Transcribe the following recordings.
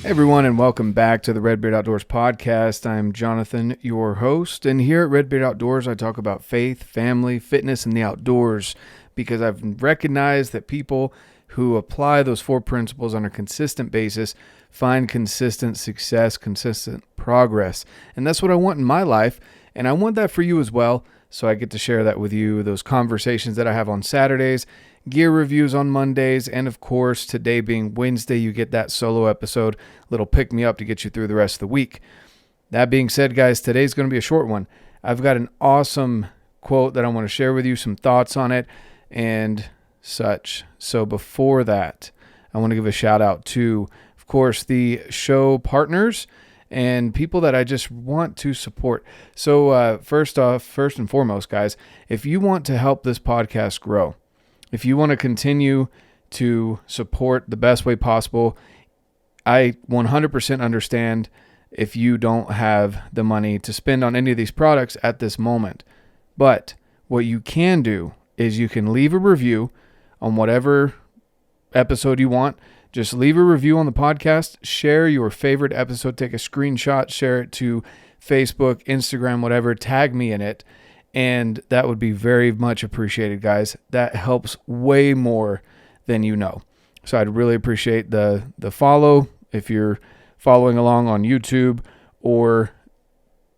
Hey everyone, and welcome back to the RedBeard Outdoors podcast. I'm Jonathan, your host, and here at RedBeard Outdoors, I talk about faith, family, fitness, and the outdoors because I've recognized that people who apply those four principles on a consistent basis find consistent success, consistent progress, and that's what I want in my life, and I want that for you as well, so I get to share that with you, those conversations that I have on Saturdays, gear reviews on Mondays, and of course, today being Wednesday, you get that solo episode, little pick me up to get you through the rest of the week. That being said, guys, today's going to be a short one. I've got an awesome quote that I want to share with you, some thoughts on it and such. So before that, I want to give a shout out to, of course, the show partners and people that I just want to support. So first and foremost, guys, if you want to help this podcast grow, if you want to continue to support the best way possible, I 100% understand if you don't have the money to spend on any of these products at this moment. But what you can do is you can leave a review on whatever episode you want. Just leave a review on the podcast, share your favorite episode, take a screenshot, share it to Facebook, Instagram, whatever, tag me in it. And that would be very much appreciated, guys. That helps way more than you know. So I'd really appreciate the follow. If you're following along on YouTube or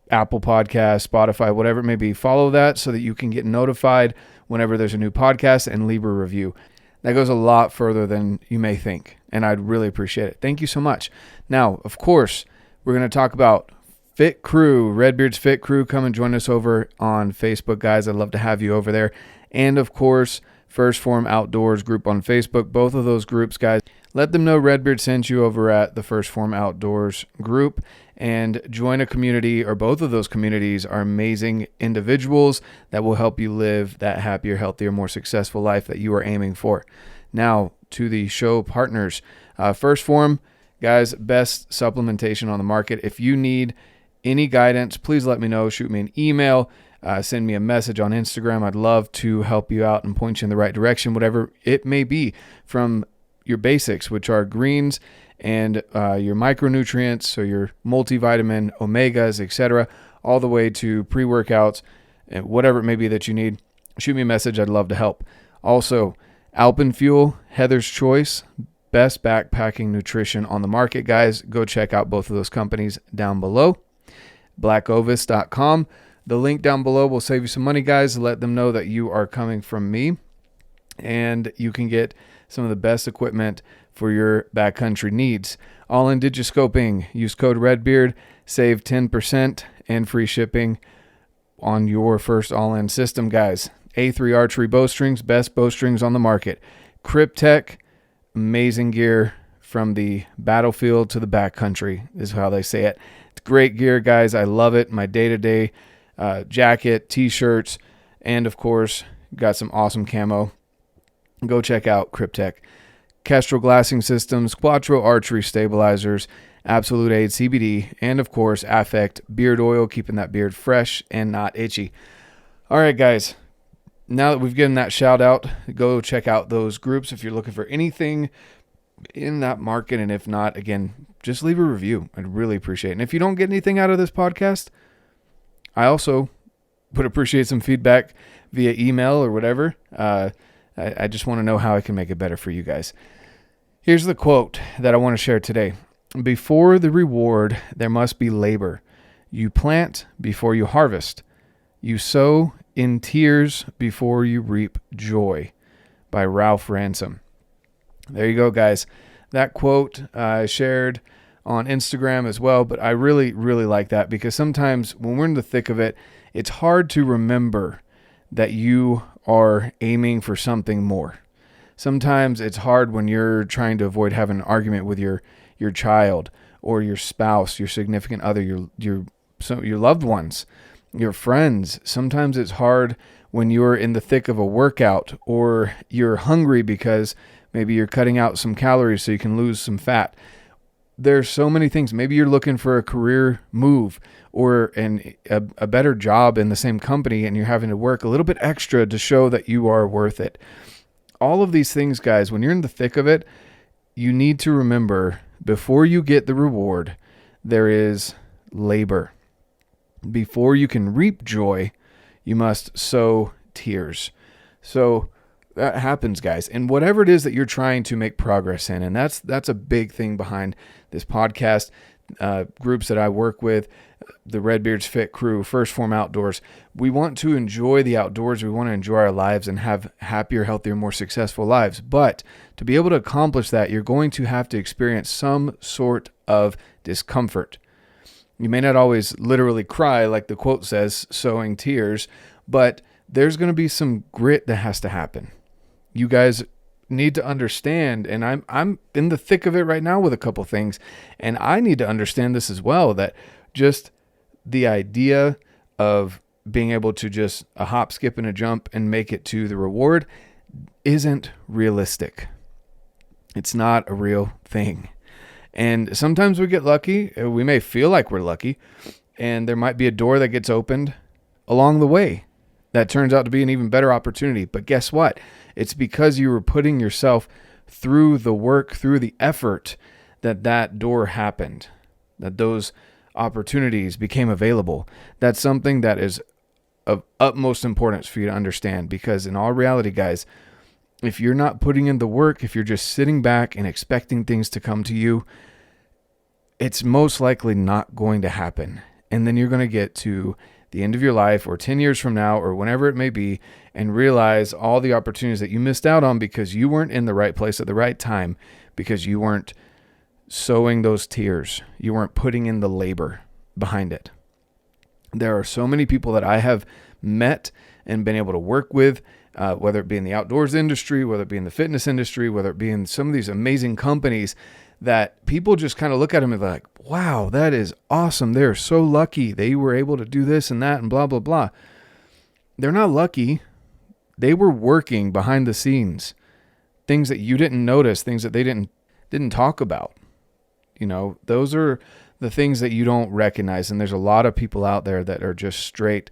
Apple Podcasts, Spotify, whatever it may be, follow that so that you can get notified whenever there's a new podcast and leave a review. That goes a lot further than you may think, and I'd really appreciate it. Thank you so much. Now, of course, we're going to talk about Fit Crew, RedBeard's Fit Crew. Come and join us over on Facebook, guys. I'd love to have you over there. And, of course, First Phorm Outdoors group on Facebook. Both of those groups, guys, let them know RedBeard sent you over at the First Phorm Outdoors group and join a community, or both of those communities are amazing individuals that will help you live that happier, healthier, more successful life that you are aiming for. Now, to the show partners. First Phorm, guys, best supplementation on the market. If you need any guidance, please let me know. Shoot me an email. Send me a message on Instagram. I'd love to help you out and point you in the right direction, whatever it may be, from your basics, which are greens and your micronutrients, so your multivitamin, omegas, etc., all the way to pre-workouts and whatever it may be that you need. Shoot me a message. I'd love to help. Also, Alpen Fuel, Heather's Choice, best backpacking nutrition on the market, guys. Go check out both of those companies down below. BlackOvis.com. The link down below will save you some money, guys. Let them know that you are coming from me, and you can get some of the best equipment for your backcountry needs. Ollin Digiscoping. Use code RedBeard. Save 10% and free shipping on your first Ollin system, guys. A3 Archery Bow Strings. Best bow strings on the market. Kryptek. Amazing gear from the battlefield to the backcountry is how they say it. It's great gear, guys. I love it. My day-to-day jacket, t-shirts, and of course, got some awesome camo. Go check out Kryptek. Kestrel glassing systems, Quattro Archery stabilizers, Absolute Aid CBD, and of course, Affect beard oil, keeping that beard fresh and not itchy. All right, guys. Now that we've given that shout out, go check out those groups if you're looking for anything in that market. And if not, again, just leave a review. I'd really appreciate it. And if you don't get anything out of this podcast, I also would appreciate some feedback via email or whatever. I just want to know how I can make it better for you guys. Here's the quote that I want to share today. Before the reward, there must be labor. You plant before you harvest. You sow in tears before you reap joy, by Ralph Ransom. There you go, guys. That quote I shared on Instagram as well, but I really, really like that because sometimes when we're in the thick of it, it's hard to remember that you are aiming for something more. Sometimes it's hard when you're trying to avoid having an argument with your child or your spouse, your significant other, your loved ones, your friends. Sometimes it's hard when you're in the thick of a workout or you're hungry because maybe you're cutting out some calories so you can lose some fat. There's so many things. Maybe you're looking for a career move or a better job in the same company and you're having to work a little bit extra to show that you are worth it. All of these things, guys, when you're in the thick of it, you need to remember before you get the reward, there is labor. Before you can reap joy, you must sow tears. So that happens, guys. And whatever it is that you're trying to make progress in, and that's a big thing behind this podcast, groups that I work with, the RedBeard's Fit Crew, First Phorm Outdoors. We want to enjoy the outdoors. We want to enjoy our lives and have happier, healthier, more successful lives. But to be able to accomplish that, you're going to have to experience some sort of discomfort. You may not always literally cry like the quote says, sowing tears, but there's going to be some grit that has to happen. You guys need to understand, and I'm in the thick of it right now with a couple things, and I need to understand this as well, that just the idea of being able to just a hop, skip, and a jump and make it to the reward isn't realistic. It's not a real thing. And sometimes we get lucky. We may feel like we're lucky, and there might be a door that gets opened along the way that turns out to be an even better opportunity. But guess what? It's because you were putting yourself through the work, through the effort, that door happened, that those opportunities became available. That's something that is of utmost importance for you to understand, because in all reality, guys, if you're not putting in the work, if you're just sitting back and expecting things to come to you, it's most likely not going to happen. And then you're going to get to the end of your life or 10 years from now or whenever it may be and realize all the opportunities that you missed out on because you weren't in the right place at the right time, because you weren't sowing those tears. You weren't putting in the labor behind it. There are so many people that I have met and been able to work with, whether it be in the outdoors industry, whether it be in the fitness industry, whether it be in some of these amazing companies, that people just kind of look at them and like, wow, that is awesome. They're so lucky. They were able to do this and that and blah, blah, blah. They're not lucky. They were working behind the scenes, things that you didn't notice, things that they didn't talk about. You know, those are the things that you don't recognize. And there's a lot of people out there that are just straight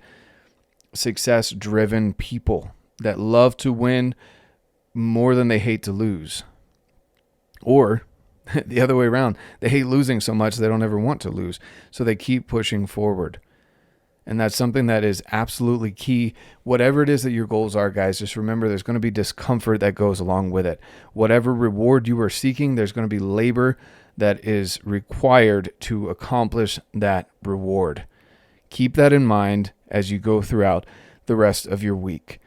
success-driven people that love to win more than they hate to lose. Or the other way around, they hate losing so much they don't ever want to lose. So they keep pushing forward. And that's something that is absolutely key. Whatever it is that your goals are, guys, just remember there's going to be discomfort that goes along with it. Whatever reward you are seeking, there's going to be labor that is required to accomplish that reward. Keep that in mind as you go throughout the rest of your week.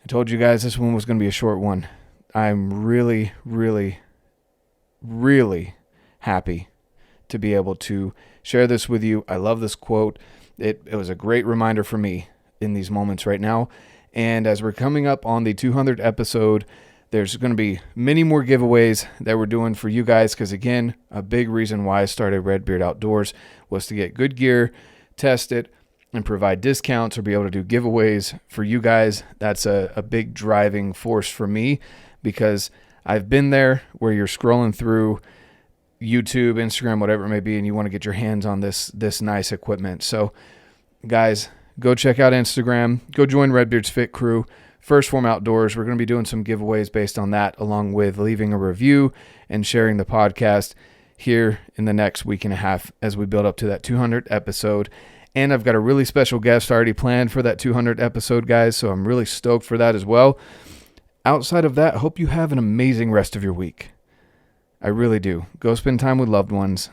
I told you guys this one was going to be a short one. I'm really, really, really happy to be able to share this with you. I love this quote. It was a great reminder for me in these moments right now. And as we're coming up on the 200th episode, there's going to be many more giveaways that we're doing for you guys. Because again, a big reason why I started RedBeard Outdoors was to get good gear, test it, and provide discounts or be able to do giveaways for you guys. That's a big driving force for me, because I've been there where you're scrolling through YouTube, Instagram, whatever it may be, and you want to get your hands on this nice equipment. So guys, go check out Instagram, go join RedBeard's Fit Crew, First Phorm Outdoors. We're going to be doing some giveaways based on that, along with leaving a review and sharing the podcast here in the next week and a half as we build up to that 200th episode. And I've got a really special guest already planned for that 200th episode, guys, so I'm really stoked for that as well. Outside of that, I hope you have an amazing rest of your week. I really do. Go spend time with loved ones.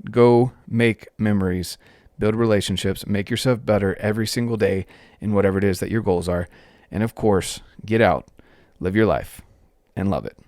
Go make memories. Build relationships. Make yourself better every single day in whatever it is that your goals are. And of course, get out, live your life, and love it.